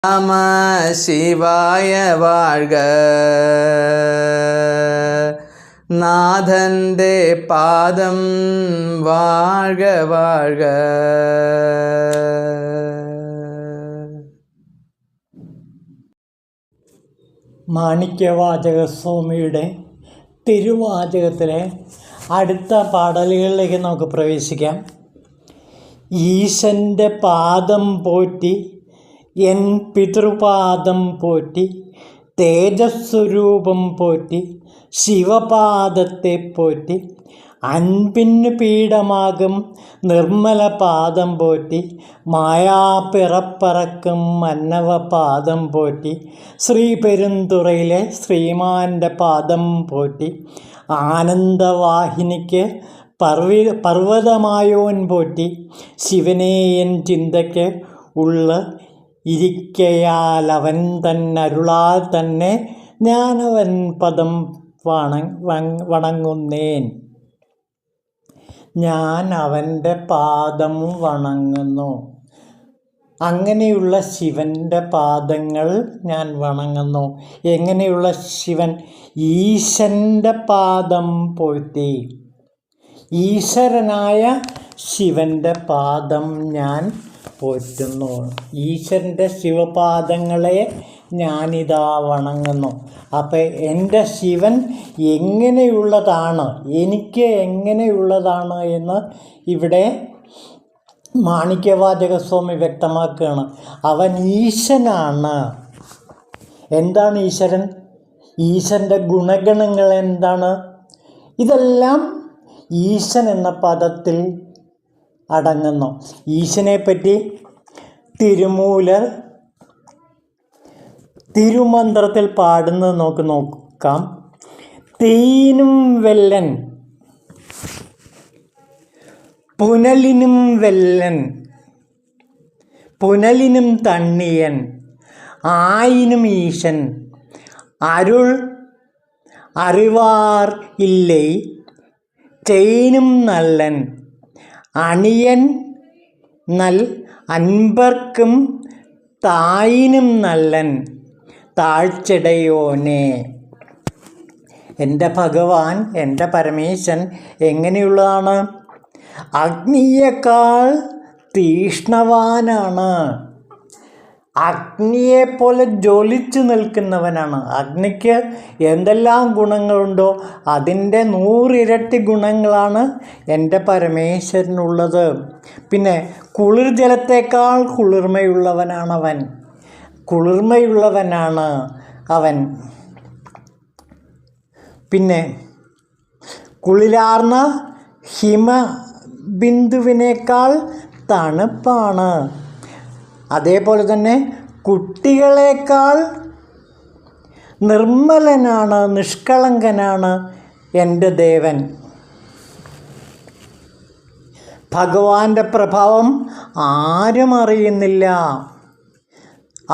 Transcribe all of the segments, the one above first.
நம சிவாய வாழ்க. നാഥൻ്റെ പാദം വാഴ്ക വാഴ്ക. മാണിക്യവാചകസ്വാമിയുടെ തിരുവാചകത്തിലെ അടുത്ത പാടലുകളിലേക്ക് നമുക്ക് പ്രവേശിക്കാം. ഈശൻ്റെ പാദം പോറ്റി എൻ പിതൃപാദം പോറ്റി, തേജസ്വരൂപം പോറ്റി ശിവപാദത്തെ പോറ്റി, അൻപിന് പീഠമാകും നിർമ്മല പാദം പോറ്റി, മായാപ്പിറപ്പറക്കും മന്നവപാദം പോറ്റി, ശ്രീപെരുന്തുറയിലെ ശ്രീമാൻ്റെ പാദം പോറ്റി, ആനന്ദവാഹിനിക്ക് പർവ്വതമായോൻ പോറ്റി, ശിവനെ എൻ ചിന്തയ്ക്ക് ഉള്ള ഇരിക്കയാൽ അവൻ തന്നരുളാൽ തന്നെ ഞാനവൻ പദം വണങ്ങുന്നേൻ. ഞാൻ അവൻ്റെ പാദം വണങ്ങുന്നു. അങ്ങനെയുള്ള ശിവൻ്റെ പാദങ്ങൾ ഞാൻ വണങ്ങുന്നു. എങ്ങനെയുള്ള ശിവൻ? ഈശൻ്റെ പാദം പോറ്റി. ഈശ്വരനായ ശിവൻ്റെ പാദം ഞാൻ പോറ്റുന്നു. ഈശ്വരൻ്റെ ശിവപാദങ്ങളെ ഞാനിതാ വണങ്ങുന്നു. അപ്പം എൻ്റെ ശിവൻ എങ്ങനെയുള്ളതാണ്, എനിക്ക് എങ്ങനെയുള്ളതാണ് എന്ന് ഇവിടെ മാണിക്യവാചകസ്വാമി വ്യക്തമാക്കുകയാണ്. അവൻ ഈശനാണ്. എന്താണ് ഈശ്വരൻ? ഈശ്വരൻ്റെ ഗുണഗണങ്ങൾ എന്താണ്? ഇതെല്ലാം ഈശൻ എന്ന പദത്തിൽ അടങ്ങുന്നു. ഈശനെപ്പറ്റി തിരുമൂലർ തിരുമന്ത്രത്തിൽ പാടുന്നത് നോക്കാം. തേനും വെല്ലൻ പുനലിനും വെല്ലൻ, പുനലിനും തണ്ണിയൻ, ആയിനും ഈശൻ, അരുൾ അറിവാർ ഇല്ലേ, തേനും നല്ലൻ, അണിയൻ നൽ അൻപർക്കും തായിനും നല്ലൻ, താഴ്ചടയോനെ. എൻ്റെ ഭഗവാൻ, എൻ്റെ പരമേശൻ എങ്ങനെയുള്ളതാണ്? അഗ്നിയേക്കാൾ തീഷ്ണവാനാണ്. അഗ്നിയെപ്പോലെ ജ്വലിച്ചു നിൽക്കുന്നവനാണ്. അഗ്നിക്ക് എന്തെല്ലാം ഗുണങ്ങളുണ്ടോ അതിൻ്റെ 100 ഇരട്ടി ഗുണങ്ങളാണ് എൻ്റെ പരമേശ്വരനുള്ളത്. പിന്നെ കുളിർ ജലത്തേക്കാൾ കുളിർമയുള്ളവനാണവൻ. കുളിർമയുള്ളവനാണ് അവൻ. പിന്നെ കുളിരാർന്ന ഹിമബിന്ദുവിനേക്കാൾ തണുപ്പാണ്. അതേപോലെ തന്നെ കുട്ടികളേക്കാൾ നിർമ്മലനാണ്, നിഷ്കളങ്കനാണ് എൻ്റെ ദേവൻ. ഭഗവാന്റെ പ്രഭാവം ആരും അറിയുന്നില്ല.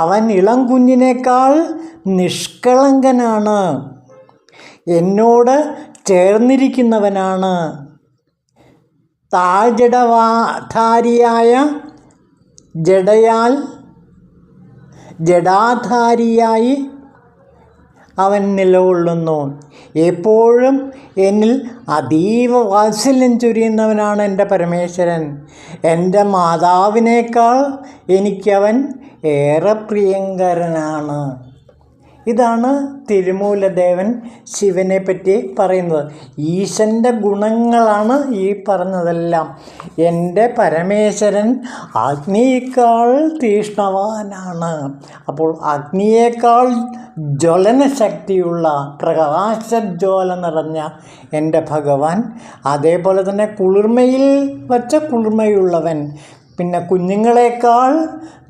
അവൻ ഇളം കുഞ്ഞിനേക്കാൾ നിഷ്കളങ്കനാണ്, എന്നോട് ചേർന്നിരിക്കുന്നവനാണ്. താഴ്ജടാധാരിയായ ജടാധാരിയായി അവൻ നിലകൊള്ളുന്നു. എപ്പോഴും എന്നിൽ അതീവ വാത്സല്യം ചൊരിയുന്നവനാണ് എൻ്റെ പരമേശ്വരൻ. എൻ്റെ മാതാവിനേക്കാൾ എനിക്കവൻ ഏറെ പ്രിയങ്കരനാണ്. ഇതാണ് തിരുമൂലദേവൻ ശിവനെ പറ്റി പറയുന്നത്. ഈശൻ്റെ ഗുണങ്ങളാണ് ഈ പറഞ്ഞതെല്ലാം. എൻ്റെ പരമേശ്വരൻ അഗ്നിയേക്കാൾ തീഷ്ണവാനാണ്. അപ്പോൾ അഗ്നിയേക്കാൾ ജ്വലന ശക്തിയുള്ള പ്രകാശജ്വാല നിറഞ്ഞ എൻ്റെ ഭഗവാൻ, അതേപോലെ തന്നെ കുളിർമയിൽ വച്ച കുളിർമയുള്ളവൻ, പിന്നെ കുഞ്ഞുങ്ങളെക്കാൾ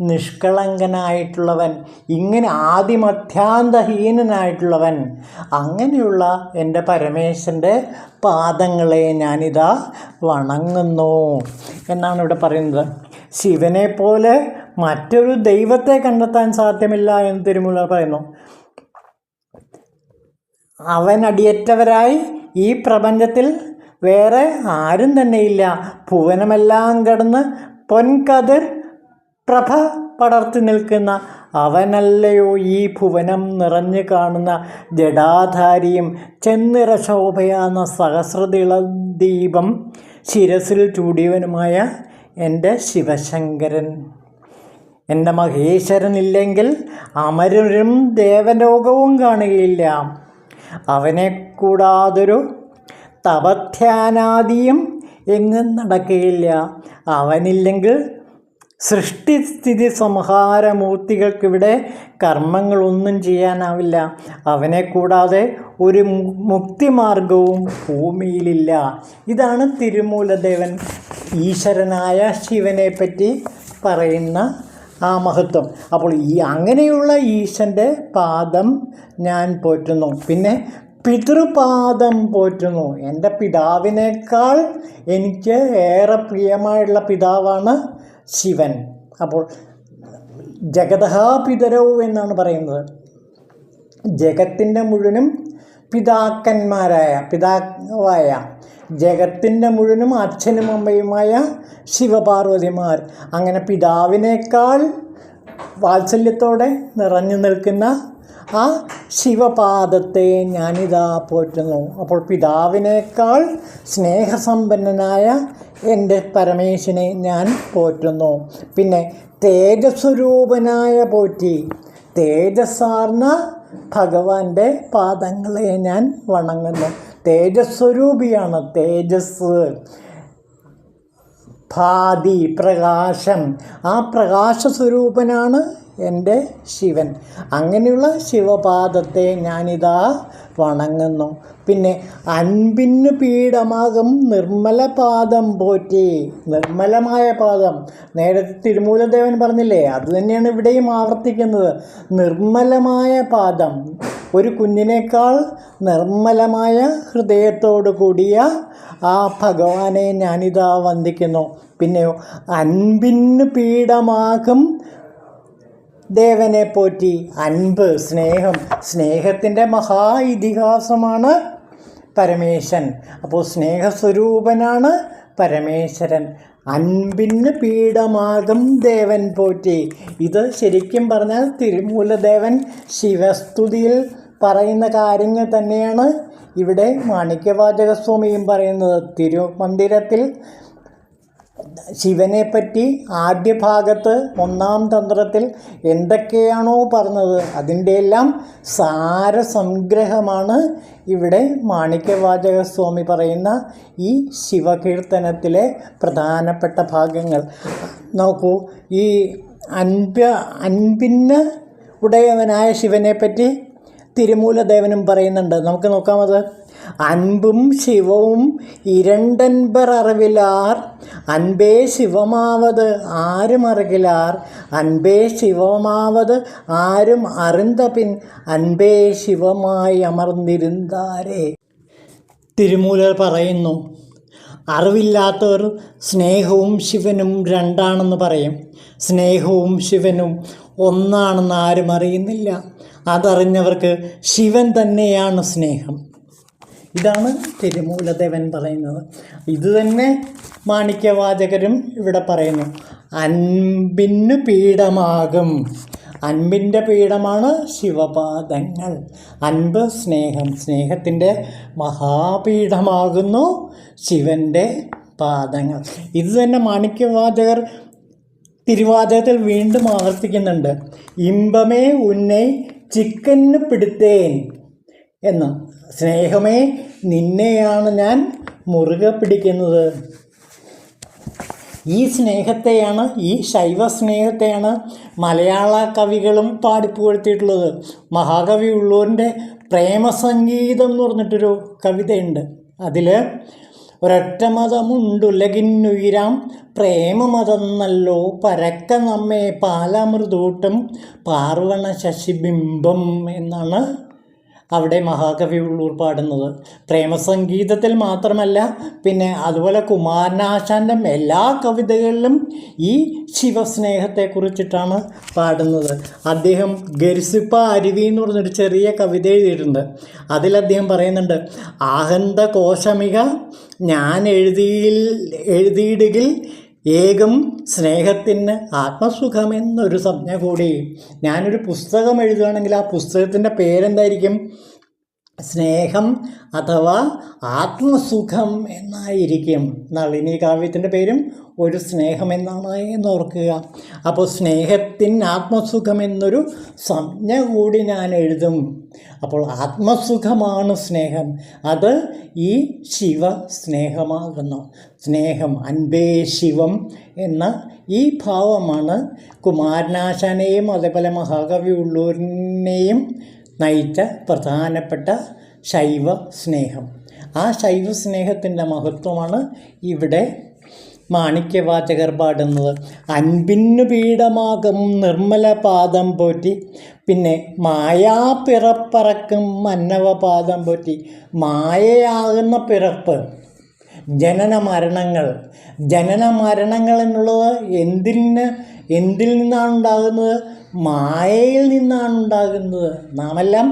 നിഷ്കളങ്കനായിട്ടുള്ളവൻ, ഇങ്ങനെ ആദിമധ്യാന്തഹീനനായിട്ടുള്ളവൻ, അങ്ങനെയുള്ള എൻ്റെ പരമേശ്വരൻ്റെ പാദങ്ങളെ ഞാനിതാ വണങ്ങുന്നു എന്നാണ് ഇവിടെ പറയുന്നത്. ശിവനെ പോലെ മറ്റൊരു ദൈവത്തെ കണ്ടെത്താൻ സാധ്യമല്ല എന്ന് തിരുമൂലർ പറയുന്നു. അവൻ അടിയറ്റവരായി ഈ പ്രപഞ്ചത്തിൽ വേറെ ആരും തന്നെയില്ല. ഭുവനമെല്ലാം കടന്ന് പൊൻകതിർ പ്രഭ പടർത്തി നിൽക്കുന്ന അവനല്ലയോ ഈ ഭുവനം നിറഞ്ഞു കാണുന്ന ജടാധാരിയും ചെന്നിറ ശോഭയാന്ന സഹസ്രതിളദീപം ശിരസിൽ ചൂടിയവനുമായ എൻ്റെ ശിവശങ്കരൻ. എൻ്റെ മഹേശ്വരനില്ലെങ്കിൽ അമരരും ദേവലോകവും കാണുകയില്ല. അവനെ കൂടാതൊരു തപധ്യാനാദിയും എങ്ങും നടക്കുകയില്ല. അവനില്ലെങ്കിൽ സൃഷ്ടിസ്ഥിതി സംഹാരമൂർത്തികൾക്കിവിടെ കർമ്മങ്ങളൊന്നും ചെയ്യാനാവില്ല. അവനെ കൂടാതെ ഒരു മുക്തിമാർഗവും ഭൂമിയിലില്ല. ഇതാണ് തിരുമൂലദേവൻ ഈശ്വരനായ ശിവനെ പറ്റി പറയുന്ന ആ മഹത്വം. അപ്പോൾ അങ്ങനെയുള്ള ഈശ്വരൻ്റെ പാദം ഞാൻ പോറ്റുന്നു. പിന്നെ പിതൃപാദം പോറ്റുന്നു. എൻ്റെ പിതാവിനേക്കാൾ എനിക്ക് ഏറെ പ്രിയമായുള്ള പിതാവാണ് ശിവൻ. അപ്പോൾ ജഗതഃ പിതരൗ എന്നാണ് പറയുന്നത്. ജഗത്തിൻ്റെ മുഴുവനും പിതാവായ ജഗത്തിൻ്റെ മുഴുവനും അച്ഛനും അമ്മയുമായ ശിവപാർവതിമാർ. അങ്ങനെ പിതാവിനേക്കാൾ വാത്സല്യത്തോടെ നിറഞ്ഞു നിൽക്കുന്ന ആ ശിവപാദത്തെ ഞാനിതാ പോറ്റുന്നു. അപ്പോൾ പിതാവിനേക്കാൾ സ്നേഹസമ്പന്നനായ എൻ്റെ പരമേശ്വരനെ ഞാൻ പോറ്റുന്നു. പിന്നെ തേജസ്വരൂപനായ പോറ്റി, തേജസ്സാർന്ന ഭഗവാന്റെ പാദങ്ങളെ ഞാൻ വണങ്ങുന്നു. തേജസ്വരൂപിയാണ്. തേജസ്, ഭാതി, പ്രകാശം. ആ പ്രകാശസ്വരൂപനാണ് എൻ്റെ ശിവൻ. അങ്ങനെയുള്ള ശിവപാദത്തെ ഞാനിതാ വണങ്ങുന്നു. പിന്നെ അൻപിന് പീഠമാകും നിർമ്മലപാദം പോറ്റി. നിർമ്മലമായ പാദം നേരത്തെ തിരുമൂലദേവൻ പറഞ്ഞില്ലേ, അത് തന്നെയാണ് ഇവിടെയും ആവർത്തിക്കുന്നത്. നിർമ്മലമായ പാദം, ഒരു കുഞ്ഞിനേക്കാൾ നിർമ്മലമായ ഹൃദയത്തോടു കൂടിയ ആ ഭഗവാനെ ഞാനിതാ വന്ദിക്കുന്നു. പിന്നെയോ അൻപിന് പീഠമാകും ദേവനെ പോറ്റി. അൻപ്, സ്നേഹം, സ്നേഹത്തിൻ്റെ മഹാ ഇതിഹാസമാണ് പരമേശ്വരൻ. അപ്പോൾ സ്നേഹസ്വരൂപനാണ് പരമേശ്വരൻ. അൻപിന് പീഠമാകും ദേവൻ പോറ്റി. ഇത് ശരിക്കും പറഞ്ഞാൽ തിരുമൂലദേവൻ ശിവസ്തുതിയിൽ പറയുന്ന കാര്യങ്ങൾ തന്നെയാണ് ഇവിടെ മാണിക്യവാചകസ്വാമിയും പറയുന്നത്. തിരുമന്ദിരത്തിൽ ശിവനെപ്പറ്റി ആദ്യ ഭാഗത്ത് 1-ാം തന്ത്രത്തിൽ എന്തൊക്കെയാണോ പറഞ്ഞത് അതിൻ്റെ എല്ലാം സാരസംഗ്രഹമാണ് ഇവിടെ മാണിക്യവാചകസ്വാമി പറയുന്ന ഈ ശിവകീർത്തനത്തിലെ പ്രധാനപ്പെട്ട ഭാഗങ്ങൾ. നോക്കൂ, ഈ അൻപിന് ഉടയവനായ ശിവനെപ്പറ്റി തിരുമൂലദേവനും പറയുന്നുണ്ട്. നമുക്ക് നോക്കാമത്. അൻപും ശിവവും ഇരണ്ടൻപർ അറിവിലാർ, അൻപേ ശിവമാവത് ആരും അറികിലാർ, അൻപേ ശിവമാവത് ആരും അറിന്തപിൻ, അൻപേ ശിവമായി അമർന്നിരുന്നാരേ. തിരുമൂലർ പറയുന്നു, അറിവില്ലാത്തവർ സ്നേഹവും ശിവനും രണ്ടാണെന്ന് പറയും. സ്നേഹവും ശിവനും ഒന്നാണെന്ന് ആരും അറിയുന്നില്ല. അതറിഞ്ഞവർക്ക് ശിവൻ തന്നെയാണ് സ്നേഹം. ഇതാണ് തിരുമൂലദേവൻ പറയുന്നത്. ഇത് തന്നെ മാണിക്യവാചകരും ഇവിടെ പറയുന്നു. അൻപിന് പീഠമാകും. അൻപിൻ്റെ പീഠമാണ് ശിവപാദങ്ങൾ. അൻപ്, സ്നേഹം, സ്നേഹത്തിൻ്റെ മഹാപീഠമാകുന്നു ശിവൻ്റെ പാദങ്ങൾ. ഇത് തന്നെ മാണിക്യവാചകർ തിരുവാചകത്തിൽ വീണ്ടും ആവർത്തിക്കുന്നുണ്ട്. ഇമ്പമേ ഉന്നെ ചിക്കന് പിടുത്തേൻ എന്ന്. സ്നേഹമേ നിന്നെയാണ് ഞാൻ മുറുകെ പിടിക്കുന്നത്. ഈ സ്നേഹത്തെയാണ്, ഈ ശൈവ സ്നേഹത്തെയാണ് മലയാള കവികളും പാടിപ്പുകഴ്ത്തിയിട്ടുള്ളത്. മഹാകവി ഉള്ളൂരിൻ്റെ പ്രേമസംഗീതം എന്ന് പറഞ്ഞിട്ടൊരു കവിതയുണ്ട്. അതിൽ ഒരൊറ്റ മതമുണ്ടുലകിന്നുയിരാം പ്രേമമതം നല്ലോ പരക്ക നമ്മെ പാലാമൃതൂട്ടും പാർവണ ശശിബിംബം എന്നാണ് അവിടെ മഹാകവി ഉള്ളൂർ പാടുന്നത്. പ്രേമസംഗീതത്തിൽ മാത്രമല്ല, പിന്നെ അതുപോലെ കുമാരനാശാൻ്റെ എല്ലാ കവിതകളിലും ഈ ശിവസ്നേഹത്തെക്കുറിച്ചിട്ടാണ് പാടുന്നത്. അദ്ദേഹം ഗർസിപ്പ അരുവി എന്ന് പറഞ്ഞൊരു ചെറിയ കവിത എഴുതിയിട്ടുണ്ട്. അതിൽ അദ്ദേഹം പറയുന്നുണ്ട്, ആഹന്ത കോശമിക ഞാൻ എഴുതിയിടുകിൽ ഏകം സ്നേഹത്തിന് ആത്മസുഖമെന്നൊരു സംജ്ഞ കൂടി. ഞാനൊരു പുസ്തകം എഴുതുകയാണെങ്കിൽ ആ പുസ്തകത്തിൻ്റെ പേരെന്തായിരിക്കും? സ്നേഹം അഥവാ ആത്മസുഖം എന്നായിരിക്കും. നളിനി കാവ്യത്തിൻ്റെ പേരും ഒരു സ്നേഹം എന്നാണ് എന്നോർക്കുക. അപ്പോൾ സ്നേഹത്തിന് ആത്മസുഖം എന്നൊരു സംജ്ഞ കൂടി ഞാൻ എഴുതും. അപ്പോൾ ആത്മസുഖമാണ് സ്നേഹം. അത് ഈ ശിവ സ്നേഹമാകുന്നു. സ്നേഹം അൻപേ ശിവം എന്ന ഈ ഭാവമാണ് കുമാരനാശാനെയും അതേപോലെ മഹാകവി ഉള്ളൂരിനെയും നയിച്ച പ്രധാനപ്പെട്ട ശൈവ സ്നേഹം. ആ ശൈവ സ്നേഹത്തിൻ്റെ മഹത്വമാണ് ഇവിടെ മാണിക്യവാചകർ പാടുന്നത്. അൻപിന്നു പീഠമാകും നിർമ്മല പാദം പോറ്റി, പിന്നെ മായാപ്പിറപ്പറക്കും മന്നവ പാദം പോറ്റി. മായയാകുന്ന പിറപ്പ്, ജനന മരണങ്ങൾ എന്നുള്ളത് എന്തിൽ നിന്നാണ് ഉണ്ടാകുന്നത്? മായയിൽ നിന്നാണ് ഉണ്ടാകുന്നത്. നാമെല്ലാം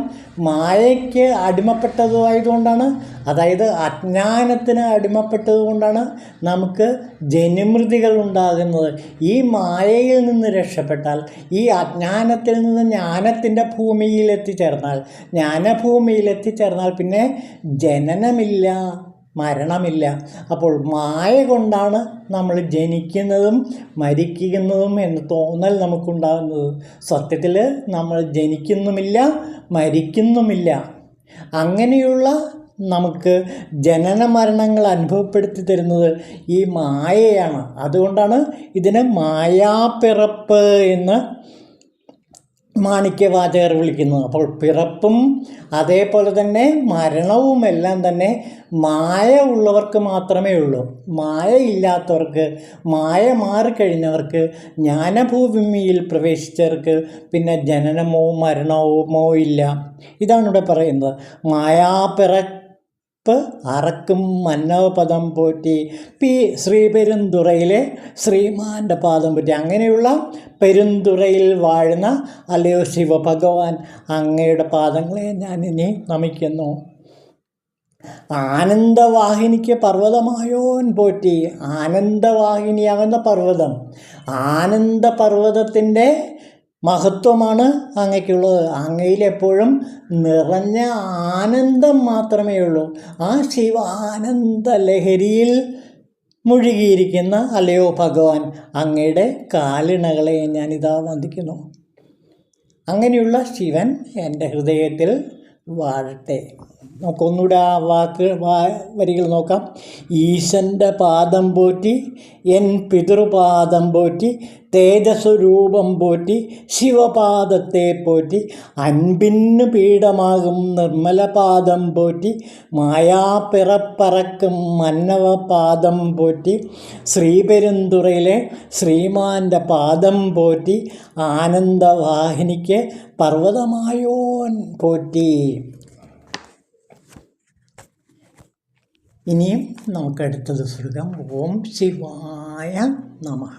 മായയ്ക്ക് അടിമപ്പെട്ടതുമായതുകൊണ്ടാണ്, അതായത് അജ്ഞാനത്തിന് അടിമപ്പെട്ടതുകൊണ്ടാണ് നമുക്ക് ജനിമൃതികൾ ഉണ്ടാകുന്നത്. ഈ മായയിൽ നിന്ന് രക്ഷപ്പെട്ടാൽ, ഈ അജ്ഞാനത്തിൽ നിന്ന് ജ്ഞാനത്തിൻ്റെ ജ്ഞാനഭൂമിയിലെത്തിച്ചേർന്നാൽ പിന്നെ ജനനമില്ല, മരണമില്ല. അപ്പോൾ മായ കൊണ്ടാണ് നമ്മൾ ജനിക്കുന്നതും മരിക്കുന്നതും എന്ന് തോന്നൽ നമുക്കുണ്ടാകുന്നത്. സത്യത്തിൽ നമ്മൾ ജനിക്കുന്നുമില്ല, മരിക്കുന്നുമില്ല. അങ്ങനെയുള്ള നമുക്ക് ജനന മരണങ്ങൾ അനുഭവപ്പെടുത്തി തരുന്നത് ഈ മായയാണ്. അതുകൊണ്ടാണ് ഇതിനെ മായാപ്പിറപ്പ് എന്ന് മാണിക്യവാചകർ വിളിക്കുന്നത്. അപ്പോൾ പിറപ്പും അതേപോലെ തന്നെ മരണവും എല്ലാം തന്നെ മായ ഉള്ളവർക്ക് മാത്രമേ ഉള്ളൂ. മായ ഇല്ലാത്തവർക്ക്, മായ മാറിക്കഴിഞ്ഞവർക്ക്, ജ്ഞാനഭൂമിയിൽ പ്രവേശിച്ചവർക്ക് പിന്നെ ജനനമോ മരണമോ ഇല്ല. ഇതാണ് ഇവിടെ പറയുന്നത്. മായാപ്പിറപ്പ് അറക്കും മന്നവപദം പോറ്റി, ശ്രീപെരുന്തുറയിലെ ശ്രീമാൻ്റെ പാദം പോറ്റി. അങ്ങനെയുള്ള പെരുന്തുറയിൽ വാഴുന്ന അല്ലയോ ശിവഭഗവാൻ, അങ്ങയുടെ പാദങ്ങളെ ഞാൻ ഇനി നമിക്കുന്നു. ആനന്ദവാഹിനിക്ക് പർവ്വതമായോൻ പോറ്റി. ആനന്ദവാഹിനിയാകുന്ന പർവ്വതം, ആനന്ദപർവ്വതത്തിൻ്റെ മഹത്വമാണ് അങ്ങയ്ക്കുള്ളത്. അങ്ങയിൽ എപ്പോഴും നിറഞ്ഞ ആനന്ദം മാത്രമേ ഉള്ളൂ. ആ ശിവ ആനന്ദ ലഹരിയിൽ മുഴുകിയിരിക്കുന്ന അല്ലയോ ഭഗവാൻ, അങ്ങയുടെ കാലിണകളെ ഞാനിതാ വന്ദിക്കുന്നു. അങ്ങനെയുള്ള ശിവൻ എൻ്റെ ഹൃദയത്തിൽ വാഴട്ടെ. നമുക്കൊന്നുകൂടെ ആ വരികൾ നോക്കാം. ഈശൻ്റെ പാദം പോറ്റി, എൻ പിതൃപാദം പോറ്റി, തേജസ്വരൂപം പോറ്റി, ശിവപാദത്തെ പോറ്റി, അൻപിന്നു പീഠമാകും നിർമ്മല പാദം പോറ്റി, മായാപ്പിറപ്പറക്കും മന്നവ പാദം പോറ്റി, ശ്രീപെരുന്തുറയിലെ ശ്രീമാൻ്റെ പാദം പോറ്റി, ആനന്ദവാഹിനിക്ക് പർവ്വതമായോൻ പോറ്റി. ഇനിയും നമുക്കടുത്തത് സുഖം. ഓം ശിവായ നമഃ.